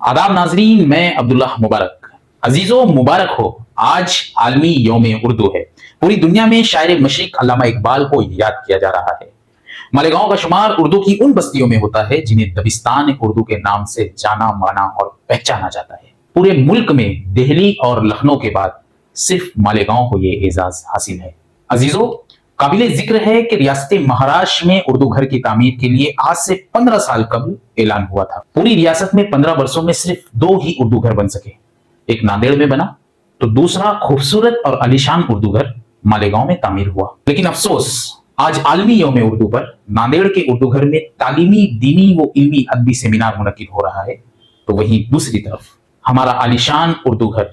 आदाब नाजरीन, मैं अब्दुल्ला मुबारक। अजीजों, मुबारक हो, आज आलमी यौम उर्दू है। पूरी दुनिया में शायर मशरिक अल्लामा इकबाल को याद किया जा रहा है। मालेगांव का शुमार उर्दू की उन बस्तियों में होता है जिन्हें दबिस्तान उर्दू के नाम से जाना माना और पहचाना जाता है। पूरे मुल्क में दिल्ली और लखनऊ के बाद सिर्फ मालेगांव को ये एजाज हासिल है। अजीजों, काबिले जिक्र है कि रियासत महाराष्ट्र में उर्दू घर की तामीर के लिए आज से 15 साल कबल ऐलान हुआ था। पूरी रियासत में 15 वर्षों में सिर्फ 2 ही उर्दू घर बन सके। एक नांदेड़ में बना तो दूसरा खूबसूरत और आलीशान उर्दू घर मालेगांव में तामीर हुआ। लेकिन अफसोस, आज आलमी यौम उर्दू पर नांदेड़ के उर्दू घर में तालीमी, दीनी व इल्मी अदबी सेमिनार मुनक्किद हो रहा है, तो वहीं दूसरी तरफ हमारा आलीशान उर्दू घर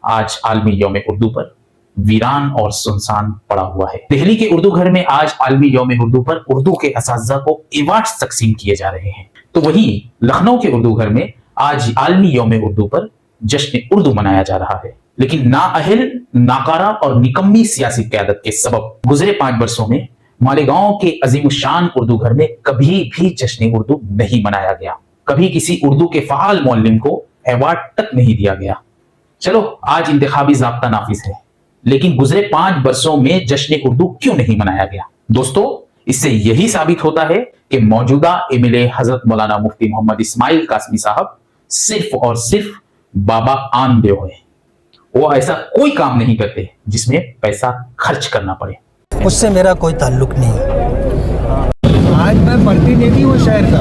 आज आलमी यौम उर्दू पर वीरान और सुनसान पड़ा हुआ है। दिल्ली के उर्दू घर में आज आलमी यौम उर्दू पर उर्दू के असातिज़ा को अवार्ड्स तकसीम किए जा रहे हैं, तो वहीं लखनऊ के उर्दू घर में आज आलमी यौम उर्दू पर जश्न उर्दू मनाया जा रहा है। लेकिन नाअहल, नाकारा और निकम्मी सियासी क़यादत के सबब गुजरे 5 वर्षों में मालेगांव के अजीमुशान उर्दू घर में कभी भी जश्न उर्दू नहीं मनाया गया। कभी किसी उर्दू के फ़आल मौल्लिम को अवार्ड तक नहीं दिया गया। चलो, आज इंतखाबी ज़ाब्ता नाफिज है, लेकिन गुजरे 5 वर्षों में जश्न उर्दू क्यों नहीं मनाया गया? दोस्तों, इससे यही साबित होता है कि मौजूदा एमएलए हजरत मौलाना मुफ्ती मोहम्मद इस्माइल कासमी साहब सिर्फ और सिर्फ बाबा आमदेव है। वो ऐसा कोई काम नहीं करते जिसमें पैसा खर्च करना पड़े। उससे मेरा कोई ताल्लुक नहीं। आज मैं प्रतिनिधि हूँ शहर का।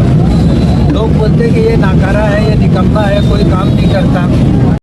लोग बोलते कि ये नाकारा है, ये निकम्मा है, कोई काम नहीं करता।